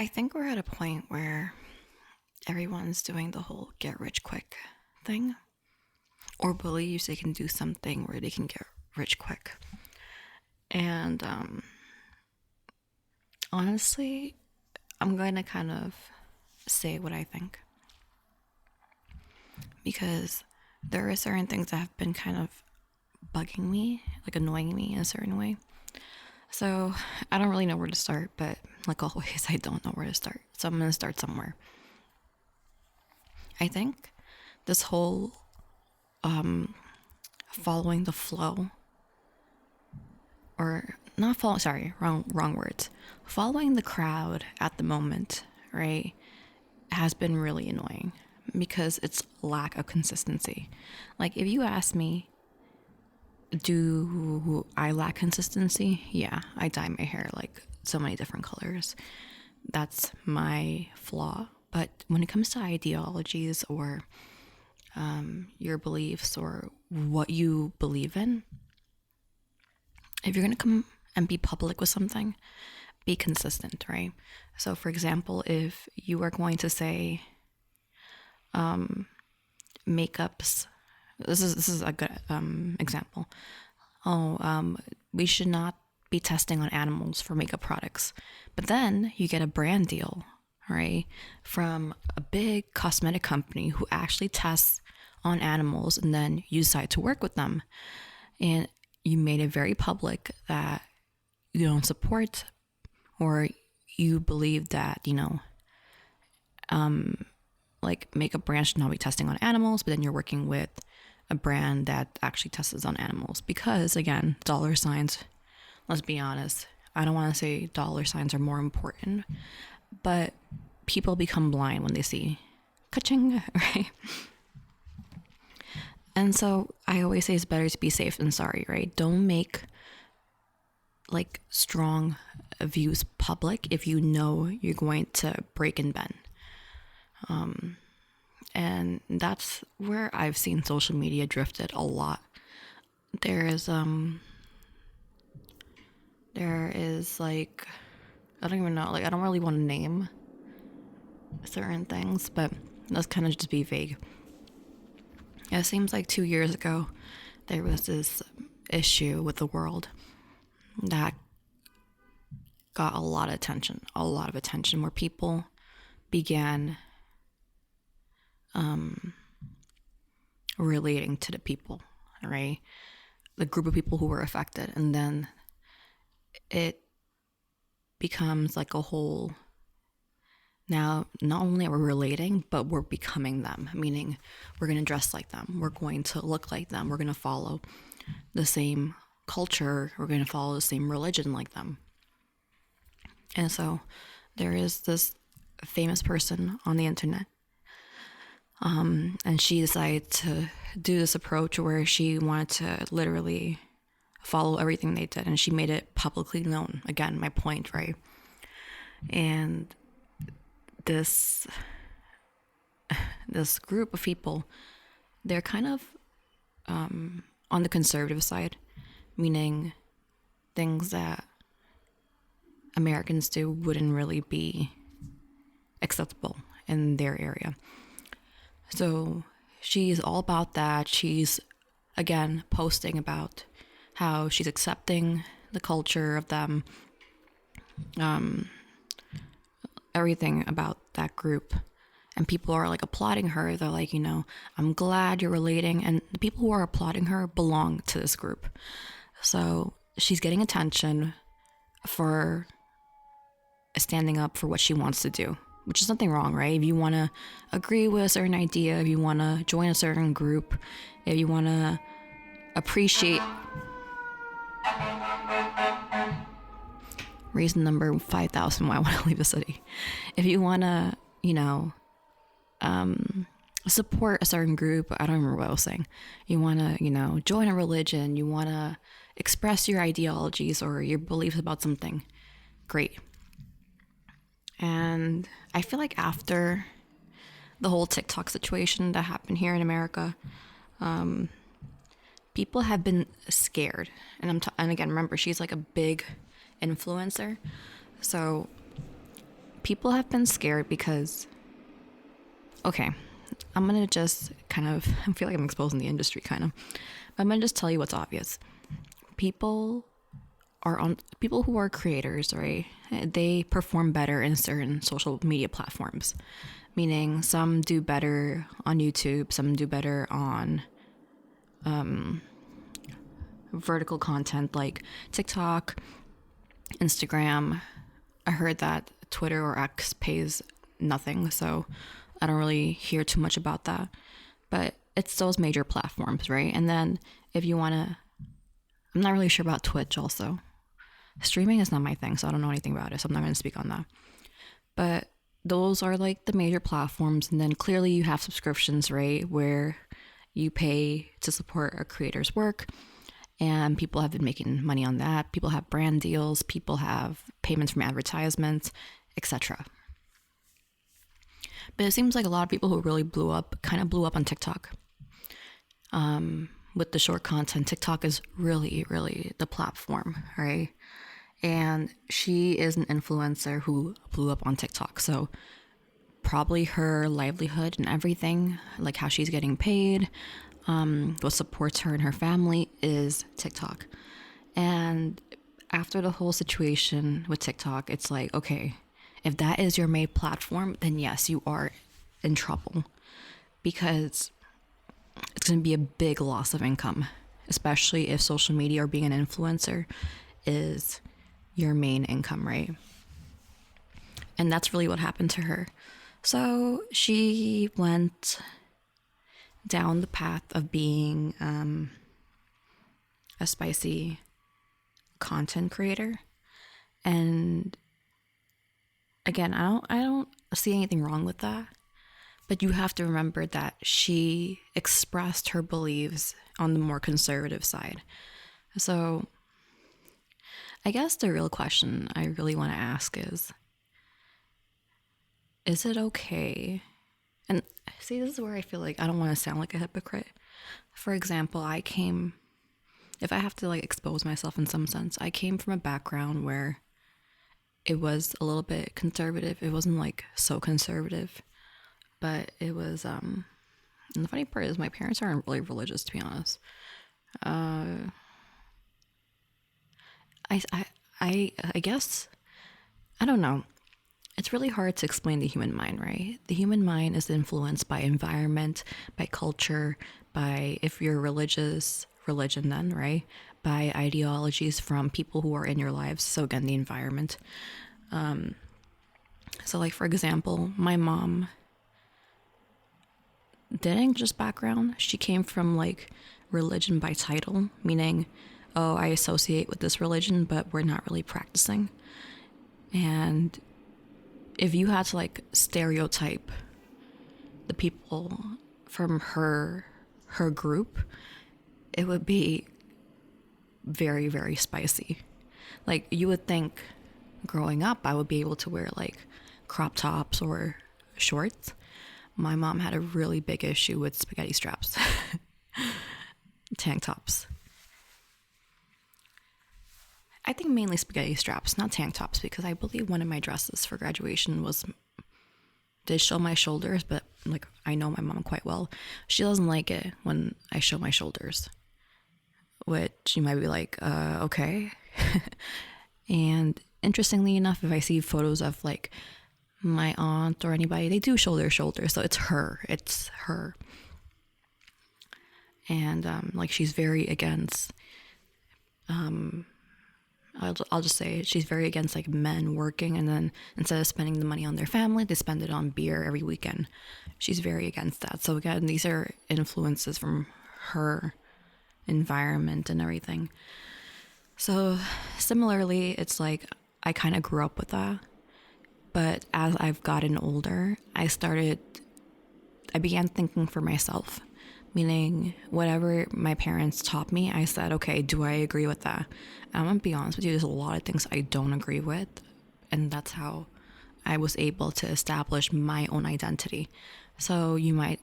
I think we're at a point where everyone's doing the whole get rich quick thing, or believes they can do something where they can get rich quick. And honestly, I'm going to kind of say what I think because there are certain things that have been kind of bugging me, like annoying me in a certain way. So I don't really know where to start, but like always, I don't know where to start. So I'm going to start somewhere. I think this whole following the flow, or not follow, sorry, wrong words. Following the crowd at the moment, right, has been really annoying because it's lack of consistency. Like if you ask me, do I lack consistency? Yeah, I dye my hair like so many different colors. That's my flaw. But when it comes to ideologies or your beliefs or what you believe in, if you're going to come and be public with something, be consistent, right? So, for example, if you are going to say makeups, this is a good example. We should not be testing on animals for makeup products, but then you get a brand deal, right, from a big cosmetic company who actually tests on animals, and then you decide to work with them, and you made it very public that you don't support or you believe that like makeup brand should not be testing on animals, but then you're working with a brand that actually tests on animals because, again, dollar signs. Let's be honest, I don't want to say dollar signs are more important, but people become blind when they see ka-ching, right? And so I always say it's better to be safe than sorry, right? Don't make like strong views public if you know you're going to break and bend. And that's where I've seen social media drifted a lot. There is like, I don't even know, like I don't really want to name certain things, but let's kind of just be vague. It seems like 2 years ago there was this issue with the world that got a lot of attention where people began relating to the people, right? The group of people who were affected. And then it becomes like a whole, now not only are we relating, but we're becoming them, meaning we're going to dress like them, we're going to look like them, we're going to follow the same culture, we're going to follow the same religion like them. And so there is this famous person on the internet, and she decided to do this approach where she wanted to literally follow everything they did, and she made it publicly known. Again, my point, right? And this group of people, they're kind of on the conservative side, meaning things that Americans do wouldn't really be acceptable in their area. So she's all about that. She's, again, posting about how she's accepting the culture of them, everything about that group. And people are like applauding her. They're like, I'm glad you're relating. And the people who are applauding her belong to this group. So she's getting attention for standing up for what she wants to do, which is nothing wrong, right? If you want to agree with a certain idea, if you want to join a certain group, if you want to appreciate reason number 5,000 why I want to leave the city. If you want to, support a certain group, I don't remember what I was saying. You want to, join a religion, you want to express your ideologies or your beliefs about something, great. And I feel like after the whole TikTok situation that happened here in America, people have been scared. And again, remember, she's like a big influencer. So people have been scared because, okay, I'm gonna just kind of, I feel like I'm exposing the industry kind of, but I'm gonna just tell you what's obvious. People people who are creators, right? They perform better in certain social media platforms, meaning some do better on YouTube, some do better on vertical content like TikTok, Instagram. I heard that Twitter or X pays nothing, so I don't really hear too much about that. But it's those major platforms, right? And then if you want to, I'm not really sure about Twitch also. Streaming is not my thing, so I don't know anything about it, so I'm not going to speak on that. But those are like the major platforms, and then clearly you have subscriptions, right, where you pay to support a creator's work, and people have been making money on that. People have brand deals, people have payments from advertisements, etc. But it seems like a lot of people who really blew up kind of blew up on TikTok. With the short content, TikTok is really, really the platform, right? And she is an influencer who blew up on TikTok. So probably her livelihood and everything, like how she's getting paid, what supports her and her family is TikTok. And after the whole situation with TikTok, it's like, okay, if that is your main platform, then yes, you are in trouble because it's going to be a big loss of income, especially if social media or being an influencer is your main income, right? And that's really what happened to her. So she went down the path of being a spicy content creator. And again, I don't see anything wrong with that. But you have to remember that she expressed her beliefs on the more conservative side. So I guess the real question I really want to ask is it okay? And see, this is where I feel like I don't want to sound like a hypocrite. For example, if I have to like expose myself in some sense, I came from a background where it was a little bit conservative. It wasn't like so conservative, but it was, and the funny part is my parents aren't really religious, to be honest. I guess, I don't know. It's really hard to explain the human mind, right? The human mind is influenced by environment, by culture, by, if you're religious, religion then, right? By ideologies from people who are in your lives. So again, the environment. So like, for example, my mom didn't just background. She came from like religion by title, meaning, oh, I associate with this religion, but we're not really practicing. And if you had to like stereotype the people from her group, it would be very, very spicy. Like you would think growing up I would be able to wear like crop tops or shorts. My mom had a really big issue with spaghetti straps, tank tops. I think mainly spaghetti straps, not tank tops, because I believe one of my dresses for graduation did show my shoulders, but like I know my mom quite well. She doesn't like it when I show my shoulders, which you might be like, okay. And interestingly enough, if I see photos of like my aunt or anybody, they do show their shoulders, so it's her. And like she's very against I'll just say she's very against like men working, and then instead of spending the money on their family, they spend it on beer every weekend. She's very against that. So again, these are influences from her environment and everything. So similarly, it's like I kind of grew up with that. But as I've gotten older, I began thinking for myself, meaning whatever my parents taught me, I said, okay, do I agree with that? I'm gonna be honest with you, there's a lot of things I don't agree with, and that's how I was able to establish my own identity. So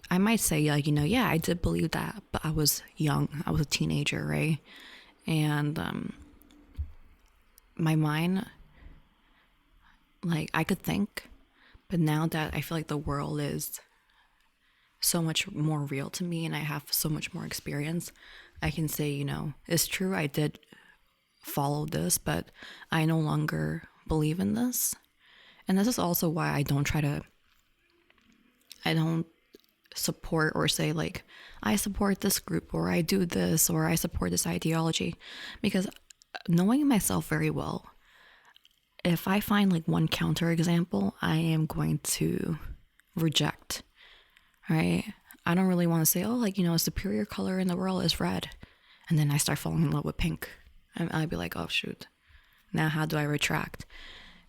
I might say like, yeah, I did believe that, but I was young, I was a teenager, right? And my mind, like I could think, but now that I feel like the world is so much more real to me and I have so much more experience, I can say, it's true, I did follow this, but I no longer believe in this. And this is also why I don't support or say like, I support this group or I do this or I support this ideology. Because knowing myself very well, if I find like one counter example, I am going to reject, right? I don't really want to say, oh, like, a superior color in the world is red. And then I start falling in love with pink. And I'd be like, oh, shoot. Now how do I retract,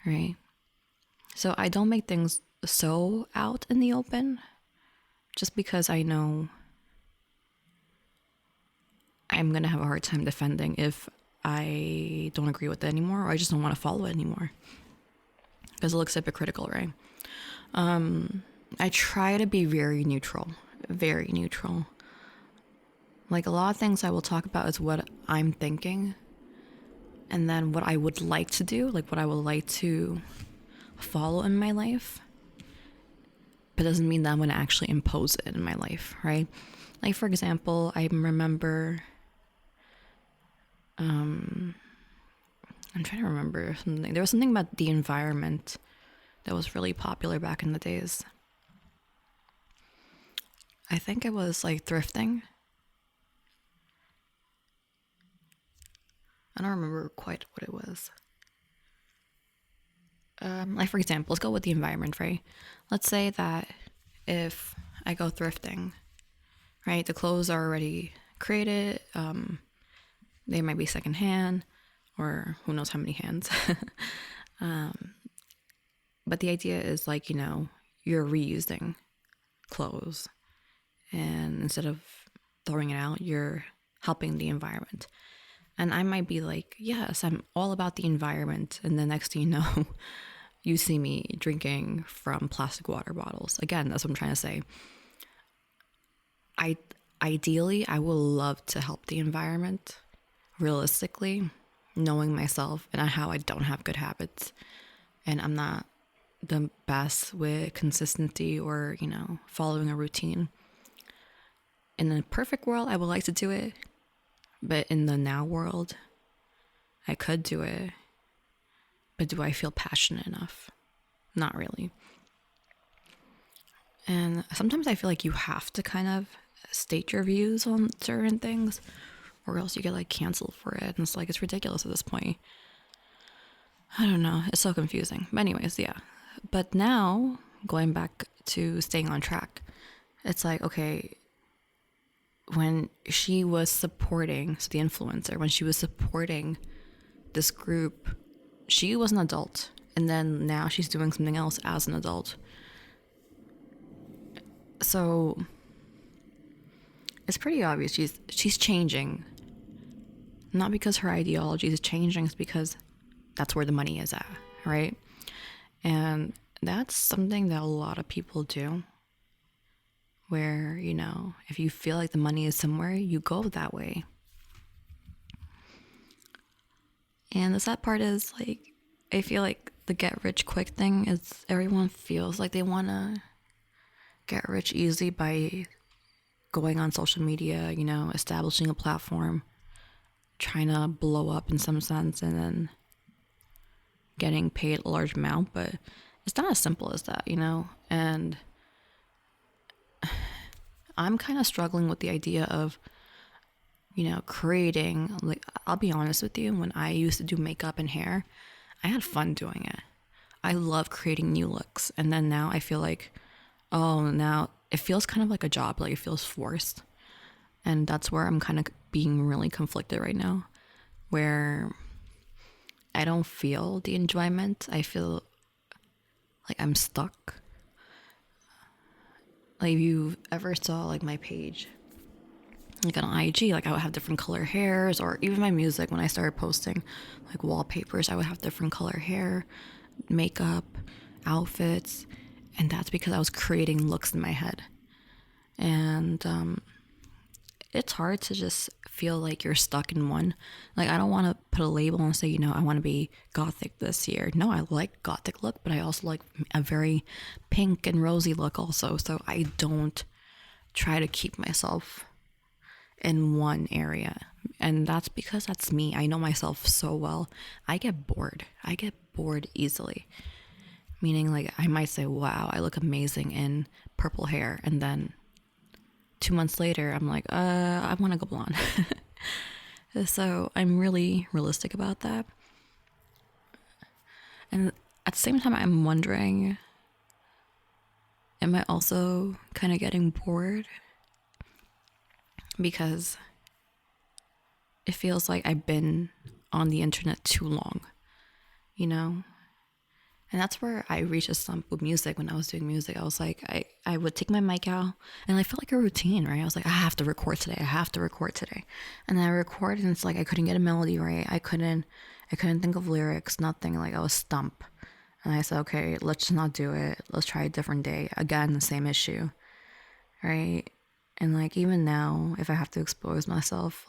right? So I don't make things so out in the open just because I know I'm going to have a hard time defending if I don't agree with it anymore or I just don't want to follow it anymore. Because it looks hypocritical, right? I try to be very neutral. Very neutral. Like a lot of things I will talk about is what I'm thinking. And then what I would like to do, like what I would like to follow in my life. But it doesn't mean that I'm going to actually impose it in my life, right? Like, for example, I remember, I'm trying to remember something. There was something about the environment that was really popular back in the days. I think it was like thrifting. I don't remember quite what it was. Like, for example, let's go with the environment, right? Let's say that if I go thrifting, right, the clothes are already created, they might be secondhand, or who knows how many hands. But the idea is like, you're reusing clothes. And instead of throwing it out, you're helping the environment. And I might be like, yes, I'm all about the environment. And the next thing you know, you see me drinking from plastic water bottles. Again, that's what I'm trying to say. Ideally, I would love to help the environment. Realistically, knowing myself and how I don't have good habits. And I'm not the best with consistency or, following a routine. In a perfect world, I would like to do it. But in the now world, I could do it. But do I feel passionate enough? Not really. And sometimes I feel like you have to kind of state your views on certain things or else you get like canceled for it. And it's like, it's ridiculous at this point. I don't know. It's so confusing. But anyways, yeah. But now, going back to staying on track, it's like, okay, when she was supporting, so the influencer, when she was supporting this group, she was an adult. And then now she's doing something else as an adult. So it's pretty obvious she's changing. Not because her ideology is changing, it's because that's where the money is at, right? And that's something that a lot of people do. Where, if you feel like the money is somewhere, you go that way. And the sad part is, like, I feel like the get rich quick thing is everyone feels like they want to get rich easy by going on social media, establishing a platform, trying to blow up in some sense, and then getting paid a large amount. But it's not as simple as that, And I'm kind of struggling with the idea of, creating, like, I'll be honest with you, when I used to do makeup and hair, I had fun doing it. I love creating new looks. And then now I feel like, now it feels kind of like a job, like it feels forced. And that's where I'm kind of being really conflicted right now, where I don't feel the enjoyment. I feel like I'm stuck. Like, if you ever saw like my page, like on IG, like I would have different color hairs, or even my music, when I started posting like wallpapers, I would have different color hair, makeup, outfits, and that's because I was creating looks in my head. And it's hard to just feel like you're stuck in one. Like, I don't want to put a label and say, I want to be gothic this year. No, I like gothic look, but I also like a very pink and rosy look also. So I don't try to keep myself in one area. And that's because that's me. I know myself so well. I get bored. I get bored easily. Meaning, like, I might say, wow, I look amazing in purple hair. And then 2 months later, I'm like, I want to go blonde. So I'm really realistic about that. And at the same time, I'm wondering, am I also kind of getting bored? Because it feels like I've been on the internet too long, you know? And that's where I reached a slump with music. When I was doing music, I was like, I would take my mic out and I felt like a routine, right? I was like, I have to record today. I have to record today. And then I record and it's like I couldn't get a melody right. I couldn't think of lyrics, nothing. Like, I was stumped. And I said, okay, let's just not do it. Let's try a different day. Again, the same issue, right? And like, even now, if I have to expose myself,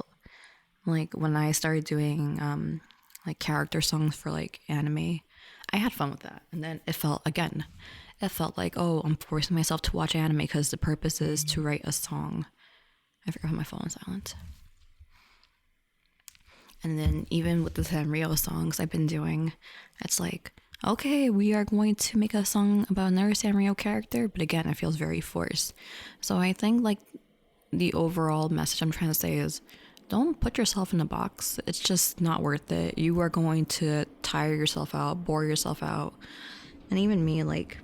like when I started doing like character songs for like anime, I had fun with that. And then it felt like, oh, I'm forcing myself to watch anime because the purpose is to write a song. I forgot my phone on silent. And then even with the Sanrio songs I've been doing, it's like, okay, we are going to make a song about another Sanrio character. But again, it feels very forced. So I think like the overall message I'm trying to say is, don't put yourself in a box. It's just not worth it. You are going to tire yourself out, bore yourself out. And even me, like,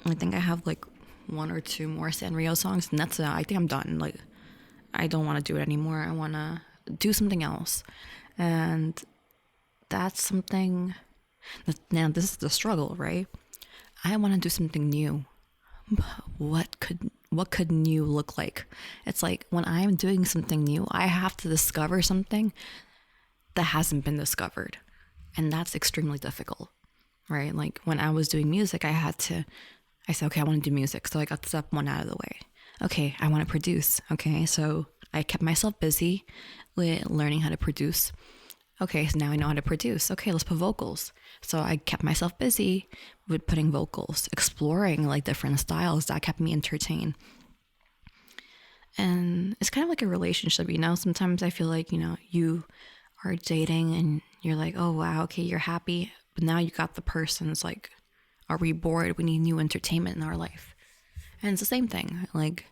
I think I have like 1 or 2 more Sanrio songs, and that's it. I think I'm done. Like, I don't want to do it anymore. I want to do something else. And that's something now this is the struggle, right? I want to do something new. What could new look like? It's like when I'm doing something new, I have to discover something that hasn't been discovered. And that's extremely difficult, right? Like when I was doing music, I said, okay, I want to do music. So I got step 1 out of the way. Okay, I want to produce. Okay, so I kept myself busy with learning how to produce. Okay, so now I know how to produce. Okay, let's put vocals. So I kept myself busy with putting vocals, exploring like different styles. That kept me entertained. And it's kind of like a relationship, Sometimes I feel like, you are dating and you're like, oh, wow, okay, you're happy. But now you got the person. It's like, are we bored? We need new entertainment in our life. And it's the same thing. Like,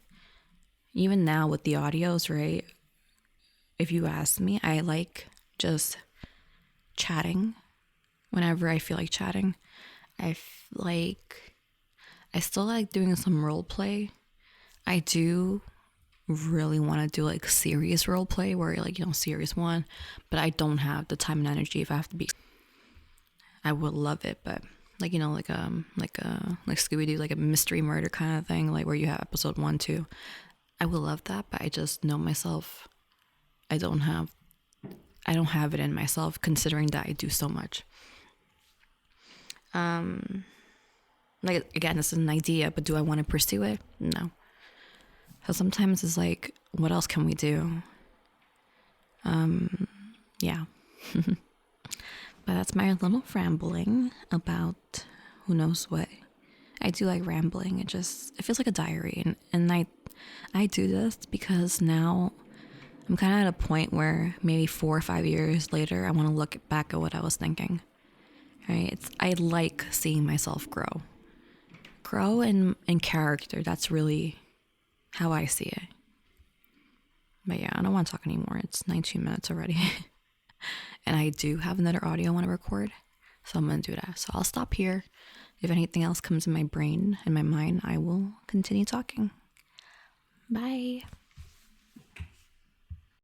even now with the audios, right? If you ask me, I like just chatting whenever I feel like chatting. I still like doing some role play. I do really want to do like serious role play where like, serious one, but I don't have the time and energy. If I have to be, I would love it, but like, like Scooby-Doo, like a mystery murder kind of thing, like where you have episode 1, 2. I would love that, but I just know myself. I don't have it in myself, considering that I do so much. Like, again, this is an idea, but do I want to pursue it? No. So sometimes it's like, what else can we do? Yeah. But that's my little rambling about who knows what. I do like rambling. It feels like a diary. And I do this because now I'm kind of at a point where maybe 4 or 5 years later, I want to look back at what I was thinking. Right? I like seeing myself grow in character. That's really how I see it. But yeah, I don't want to talk anymore. It's 19 minutes already. And I do have another audio I want to record. So I'm going to do that. So I'll stop here. If anything else comes in my brain and my mind, I will continue talking. Bye.